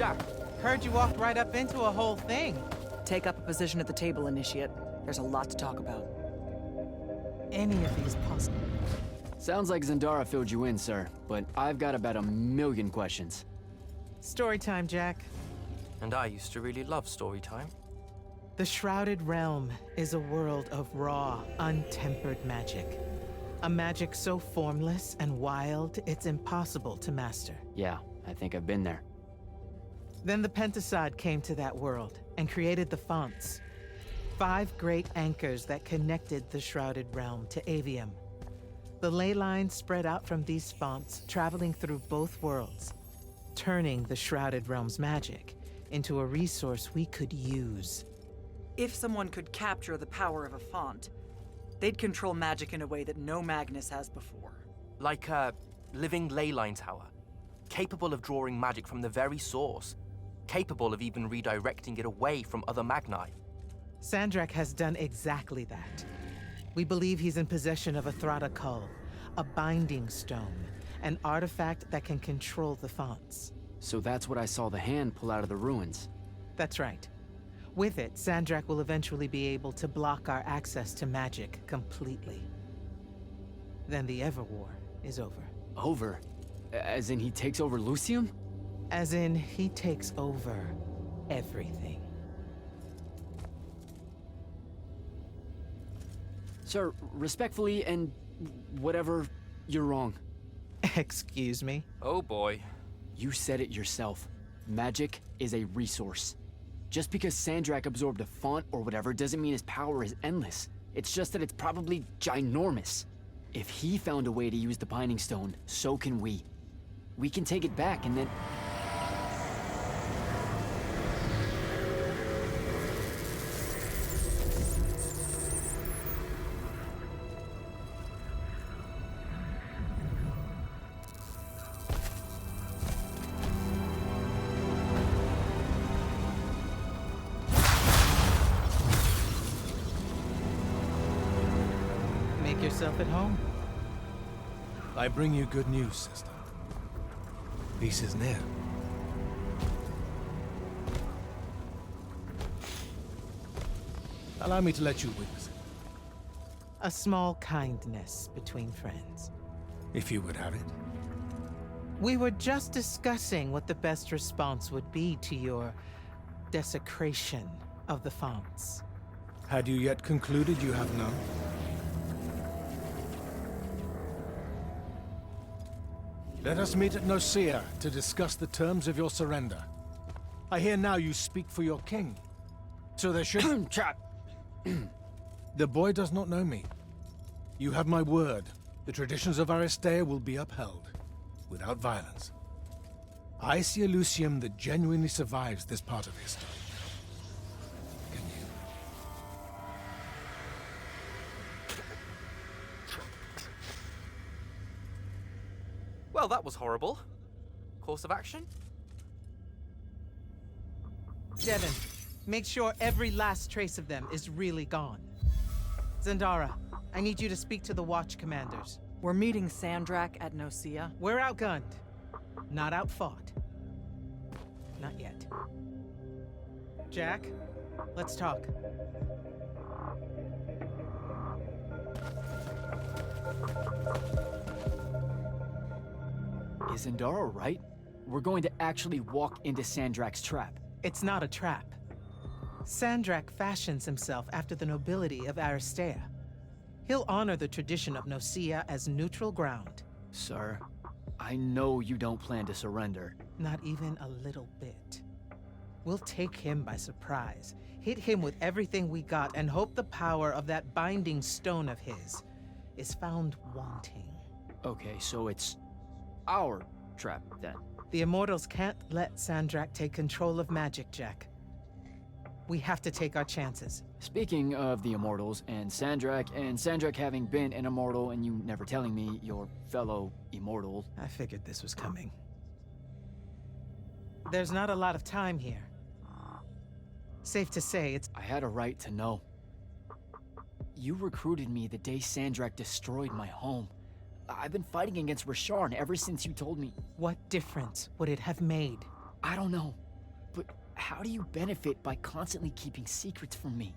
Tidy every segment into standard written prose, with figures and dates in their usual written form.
Jack, Heard you walked right up into a whole thing. Take up a position at the table, Initiate. There's a lot to talk about. Any of these possible? Sounds like Zendara filled you in, sir, but I've got about 1,000,000 questions. Story time, Jack. and I used to really love story time. The Shrouded Realm is a world of raw, untempered magic. A magic so formless and wild, it's impossible to master. Yeah, I think I've been there. Then the Pentasod came to that world and created the fonts. 5 great anchors that connected the Shrouded Realm to Avium. The ley lines spread out from these fonts, traveling through both worlds, turning the Shrouded Realm's magic into a resource we could use. If someone could capture the power of a font, they'd control magic in a way that no Magnus has before. Like a living ley line tower, capable of drawing magic from the very source, capable of even redirecting it away from other Magni. Sandrak has done exactly that. We believe he's in possession of a Thrata Cull, a binding stone, an artifact that can control the fonts. So that's what I saw the hand pull out of the ruins. That's right. With it, Sandrak will eventually be able to block our access to magic completely. Then the Everwar is over. Over? As in he takes over Lucium? As in, he takes over everything. Sir, respectfully and whatever, you're wrong. Excuse me? Oh boy. You said it yourself. Magic is a resource. Just because Sandrak absorbed a font or whatever doesn't mean his power is endless. It's just that it's probably ginormous. If he found a way to use the Binding Stone, so can we. We can take it back and then... Make yourself at home. I bring you good news, sister. Peace is near. Allow me to let you witness it, A small kindness between friends. if you would have it. We were just discussing what the best response would be to your desecration of the fonts. Had you yet concluded you have none? Let us meet at Nicaea to discuss the terms of your surrender. I hear now you speak for your king. So there should... Trap! The boy does not know me. You have my word. The traditions of Aristea will be upheld, without violence. I see a Lucium that genuinely survives this part of history. Can you? Well, that was horrible. Course of action? Devin, make sure every last trace of them is really gone. Zendara, I need you to speak to the Watch commanders. We're meeting Sandrak at Nicaea. We're outgunned, not outfought. Not yet. Jack, let's talk. Is Zendara right? We're going to actually walk into Sandrak's trap. It's not a trap. Sandrak fashions himself after the nobility of Aristea. He'll honor the tradition of Nicaea as neutral ground. Sir, I know you don't plan to surrender. Not even a little bit. We'll take him by surprise, hit him with everything we got, and hope the power of that binding stone of his is found wanting. Okay, so it's our trap then. The Immortals can't let Sandrak take control of magic, Jack. We have to take our chances. Speaking of the Immortals and Sandrak having been an Immortal and you never telling me your fellow Immortal. I figured this was coming. There's not a lot of time here. Safe to say, it's... I had a right to know. You recruited me the day Sandrak destroyed my home. I've been fighting against Rasharn ever since you told me. What difference would it have made? I don't know. How do you benefit by constantly keeping secrets from me?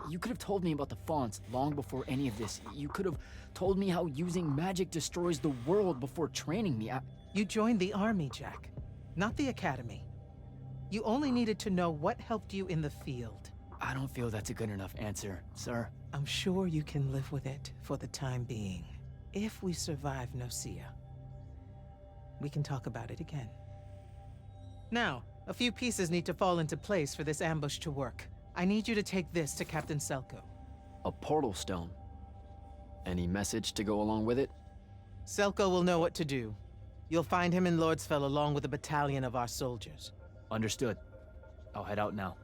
You could have told me about the fonts long before any of this. You could have told me how using magic destroys the world before training me. You joined the army, Jack, not the academy. You only needed to know what helped you in the field. I don't feel that's a good enough answer, sir. I'm sure you can live with it for the time being. If we survive Nocia, we can talk about it again. Now, a few pieces need to fall into place for this ambush to work. I need you to take this to Captain Selko. A portal stone. Any message to go along with it? Selko will know what to do. You'll find him in Lordsfell along with a battalion of our soldiers. Understood. I'll head out now.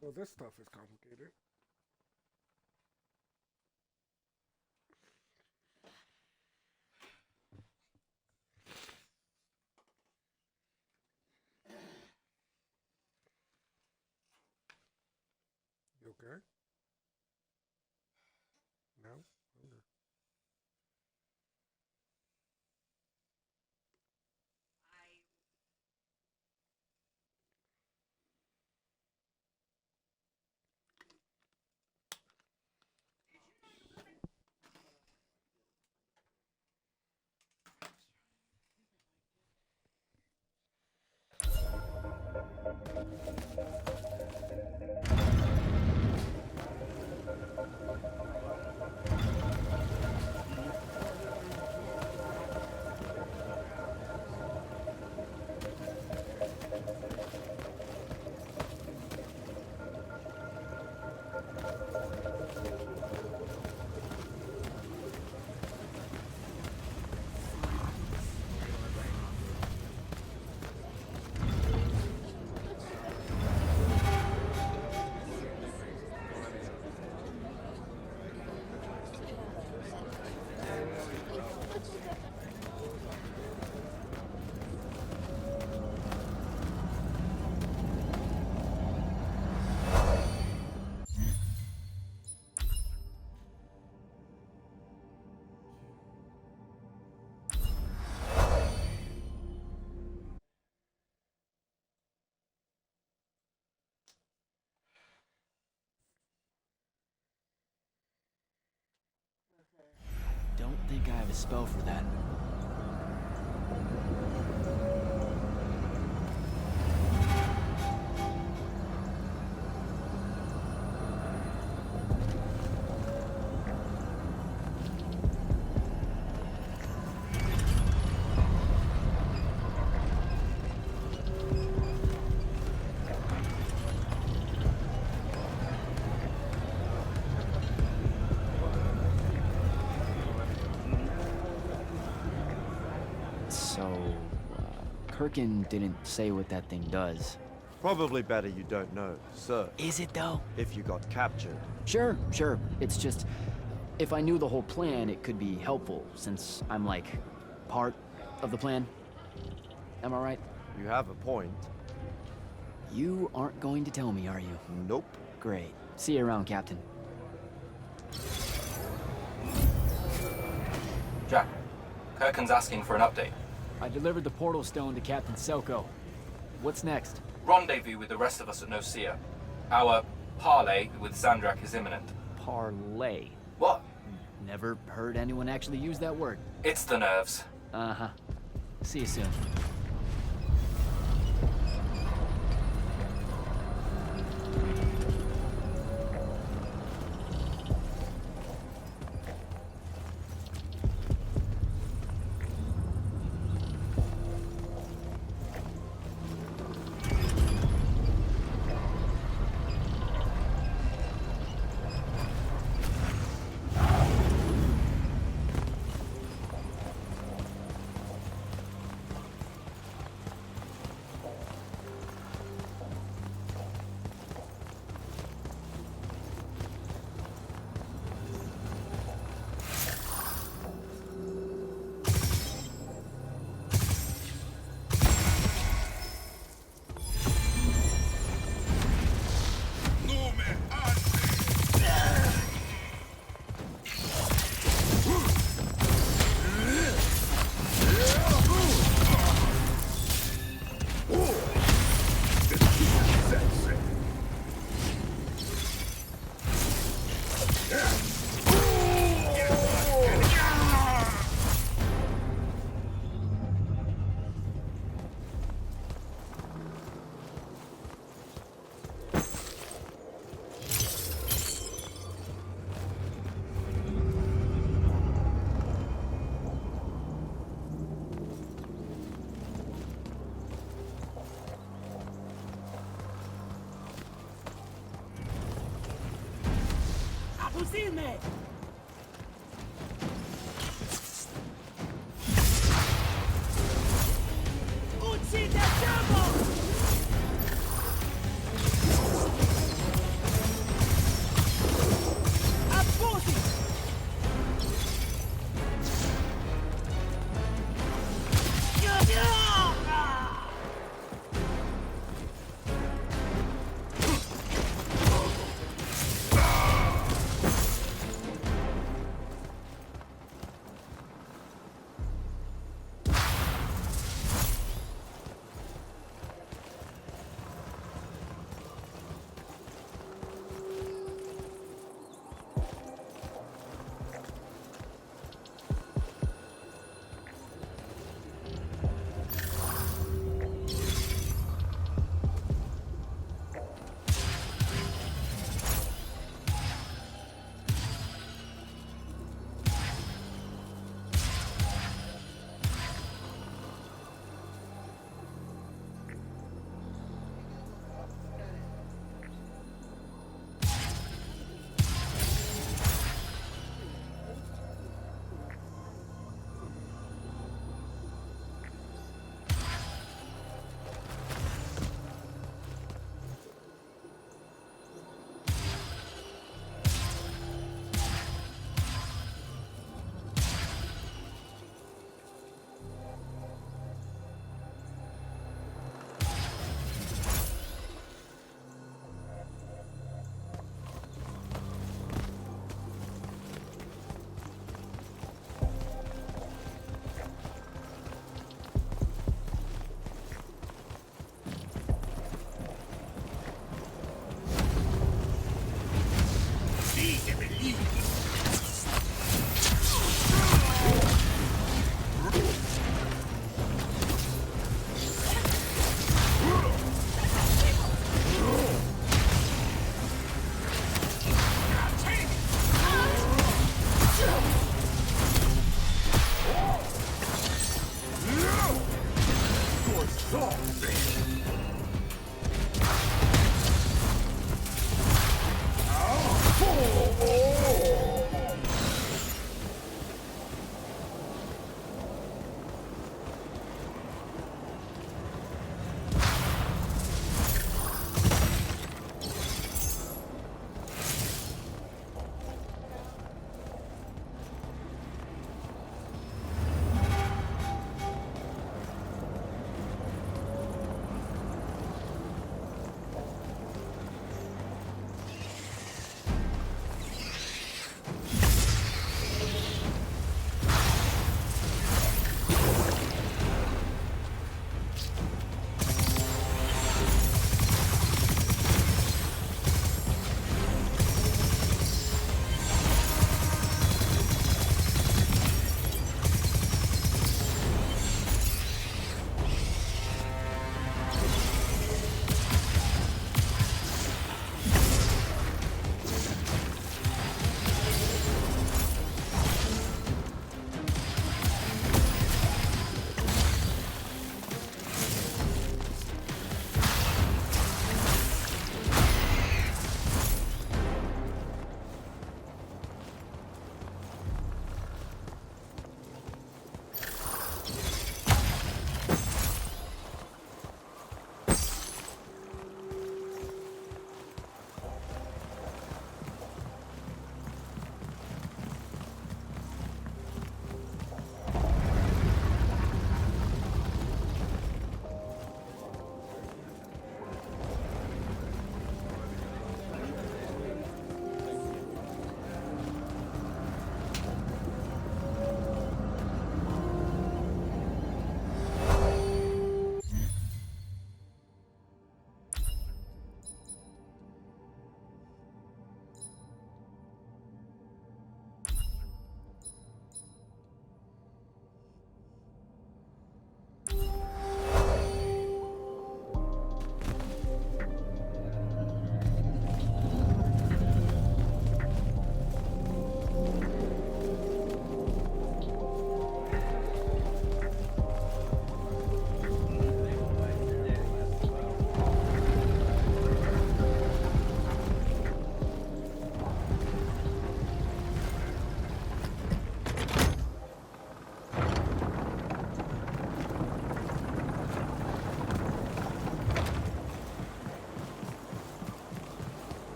Well, this stuff is complicated. You okay? No? Okay. Don't think I have a spell for that. Kirkin didn't say what that thing does. Probably better you don't know, sir. Is it though? If you got captured. Sure. It's just, if I knew the whole plan, it could be helpful, since I'm like, part of the plan. Am I right? You have a point. You aren't going to tell me, are you? Nope. Great. See you around, Captain. Jack, Kirkin's asking for an update. I delivered the portal stone to Captain Selko. What's next? Rendezvous with the rest of us at Nocia. Our parley with Sandrak is imminent. Parlay. What? Never heard anyone actually use that word. It's the nerves. Uh-huh. See you soon.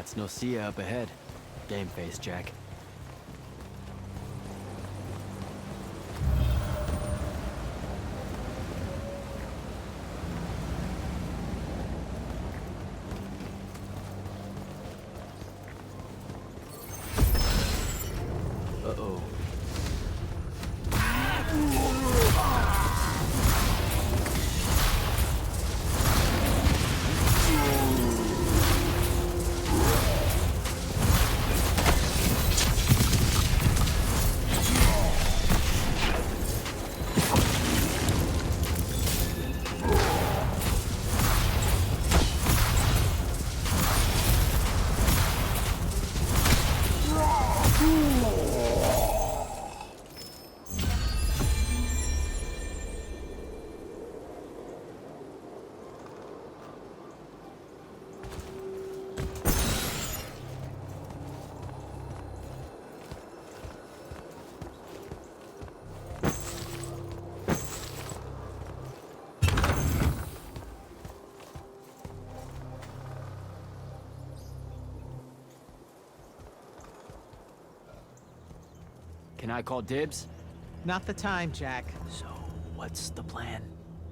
That's Nocia up ahead. Game face, Jack. Uh-oh. Can I call dibs? Not the time, Jack. So, what's the plan?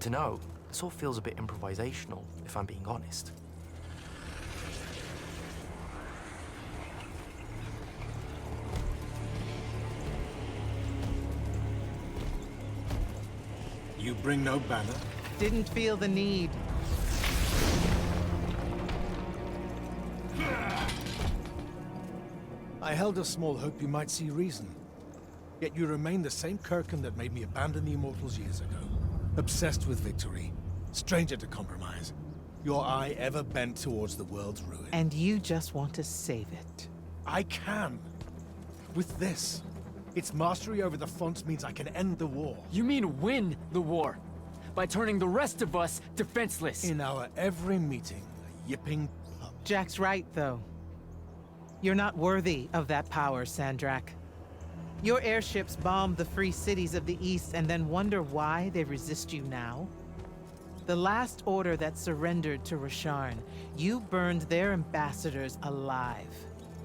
To know, this all feels a bit improvisational, if I'm being honest. You bring no banner? Didn't feel the need. I held a small hope you might see reason. Yet you remain the same Kirkin that made me abandon the Immortals years ago. Obsessed with victory, stranger to compromise. Your eye ever bent towards the world's ruin. And you just want to save it. I can. With this. Its mastery over the fonts means I can end the war. You mean win the war? By turning the rest of us defenseless? In our every meeting, a yipping pup. Jack's right, though. You're not worthy of that power, Sandrak. Your airships bombed the free cities of the East and then wonder why they resist you now? The last order that surrendered to Rasharn, you burned their ambassadors alive.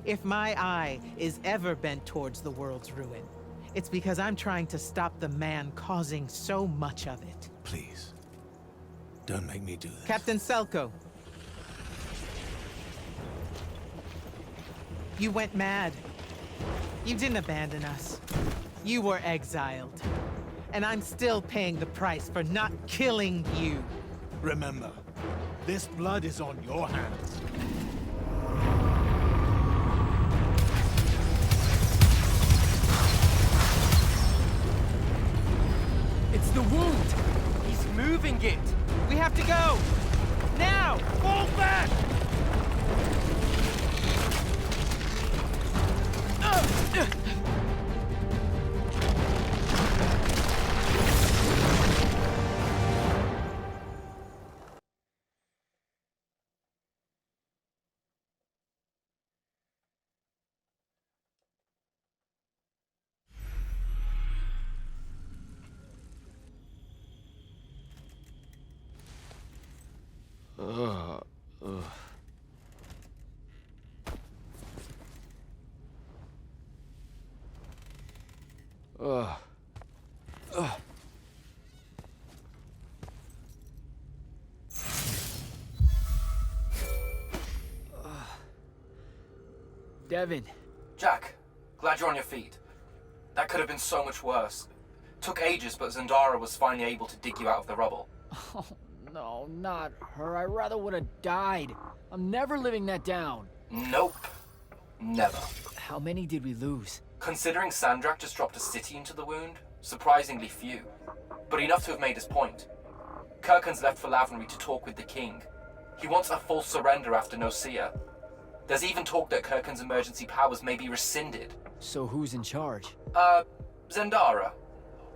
If my eye is ever bent towards the world's ruin, it's because I'm trying to stop the man causing so much of it. Please. Don't make me do this. Captain Selko. You went mad. You didn't abandon us. You were exiled. And I'm still paying the price for not killing you. Remember, this blood is on your hands. It's the wound! He's moving it! We have to go! Now! Fall back! Devin. Jack, glad you're on your feet. That could have been so much worse. Took ages, but Zendara was finally able to dig you out of the rubble. Oh, no, not her. I rather would have died. I'm never living that down. Nope. Never. How many did we lose? Considering Sandrak just dropped a city into the wound, surprisingly few. But enough to have made his point. Kirkin's left for Lavenry to talk with the king. He wants a full surrender after Nocia. There's even talk that Kirkin's emergency powers may be rescinded. So who's in charge? Zendara.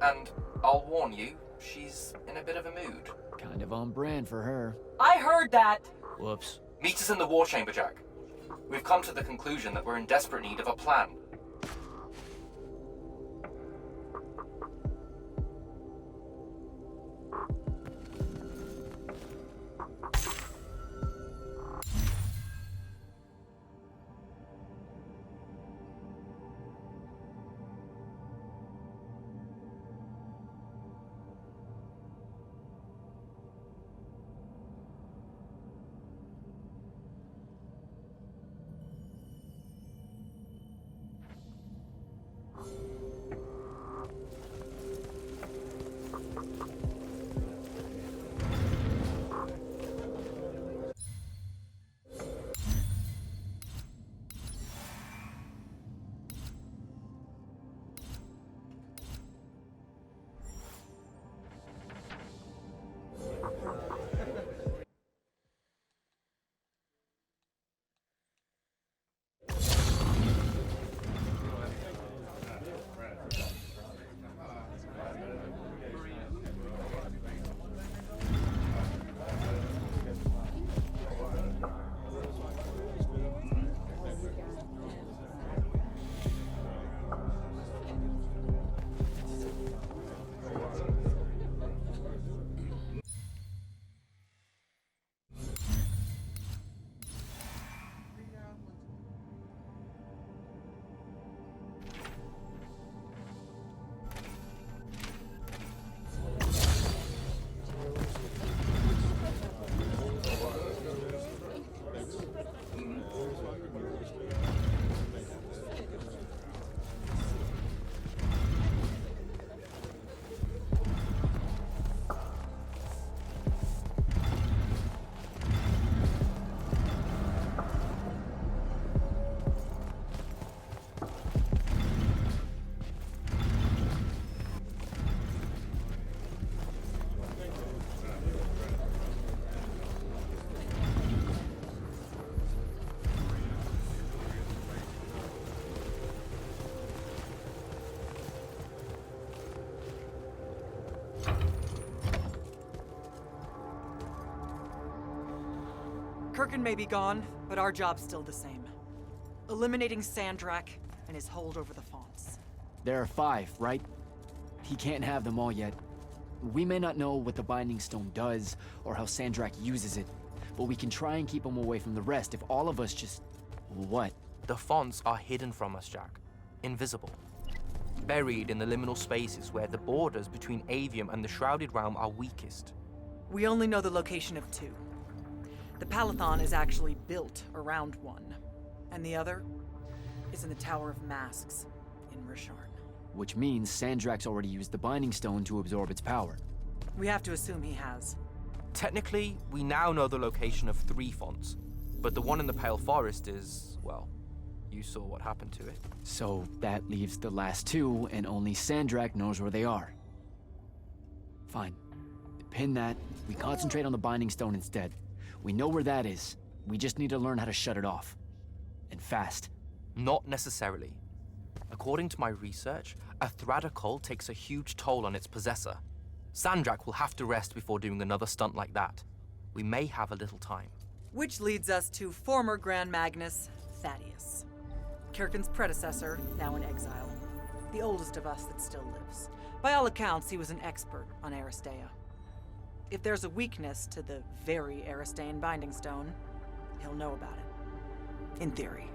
And I'll warn you, she's in a bit of a mood. Kind of on brand for her. I heard that! Whoops. Meet us in the war chamber, Jack. We've come to the conclusion that we're in desperate need of a plan. Kirkin may be gone, but our job's still the same. Eliminating Sandrak and his hold over the fonts. There are 5, right? He can't have them all yet. We may not know what the Binding Stone does, or how Sandrak uses it, but we can try and keep him away from the rest if all of us just... What? The fonts are hidden from us, Jack. Invisible. Buried in the liminal spaces where the borders between Avium and the Shrouded Realm are weakest. We only know the location of 2. The Palathon is actually built around one, and the other is in the Tower of Masks in Rasharn. Which means Sandrak's already used the Binding Stone to absorb its power. We have to assume he has. Technically, we now know the location of 3 fonts, but the one in the Pale Forest is, well, you saw what happened to it. So that leaves the last 2, and only Sandrak knows where they are. Fine. Pin that. We concentrate on the Binding Stone instead. We know where that is. We just need to learn how to shut it off. And fast. Not necessarily. According to my research, a Thradakol takes a huge toll on its possessor. Sandrak will have to rest before doing another stunt like that. We may have a little time. Which leads us to former Grand Magnus, Thaddeus. Kirkin's predecessor, now in exile. The oldest of us that still lives. By all accounts, he was an expert on Aristea. If there's a weakness to the very Aristean Binding Stone, he'll know about it. In theory.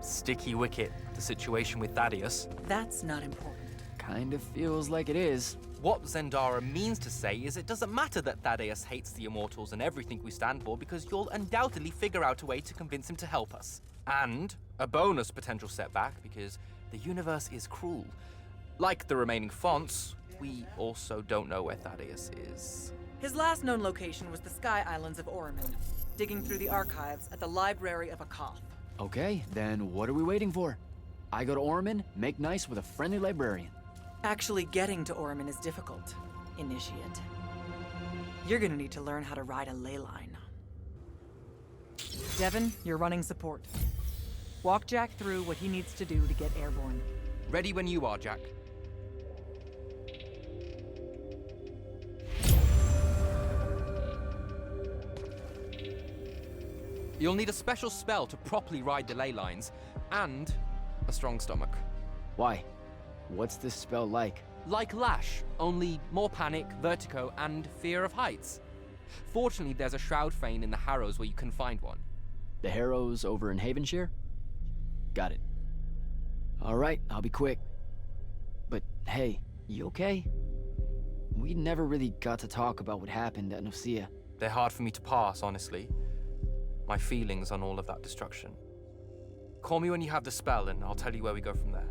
Sticky wicket, the situation with Thaddeus. That's not important. Kind of feels like it is. What Zendara means to say is it doesn't matter that Thaddeus hates the Immortals and everything we stand for, because you'll undoubtedly figure out a way to convince him to help us. And a bonus potential setback, because the universe is cruel. Like the remaining fonts, we also don't know where Thaddeus is. His last known location was the Sky Islands of Oriman, digging through the archives at the Library of Akoth. Okay, then what are we waiting for? I go to Orman, make nice with a friendly librarian. Actually getting to Oriman is difficult, Initiate. You're gonna need to learn how to ride a ley line. Devin, you're running support. Walk Jack through what he needs to do to get airborne. Ready when you are, Jack. You'll need a special spell to properly ride the ley lines, and a strong stomach. Why? What's this spell like? Like Lash, only more panic, vertigo, and fear of heights. Fortunately, there's a Shroud Fane in the Harrows where you can find one. The Harrows over in Havenshire? Got it. Alright, I'll be quick. But hey, you okay? We never really got to talk about what happened at Nicaea. They're hard for me to pass, honestly. My feelings on all of that destruction. Call me when you have the spell, and I'll tell you where we go from there.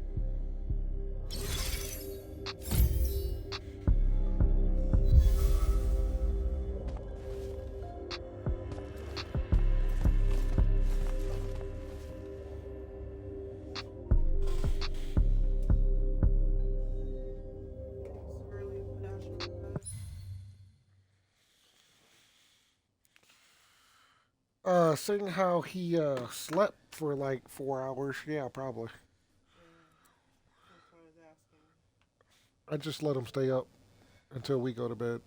Seeing how he slept for like 4 hours, yeah, probably. I just let him stay up until we go to bed.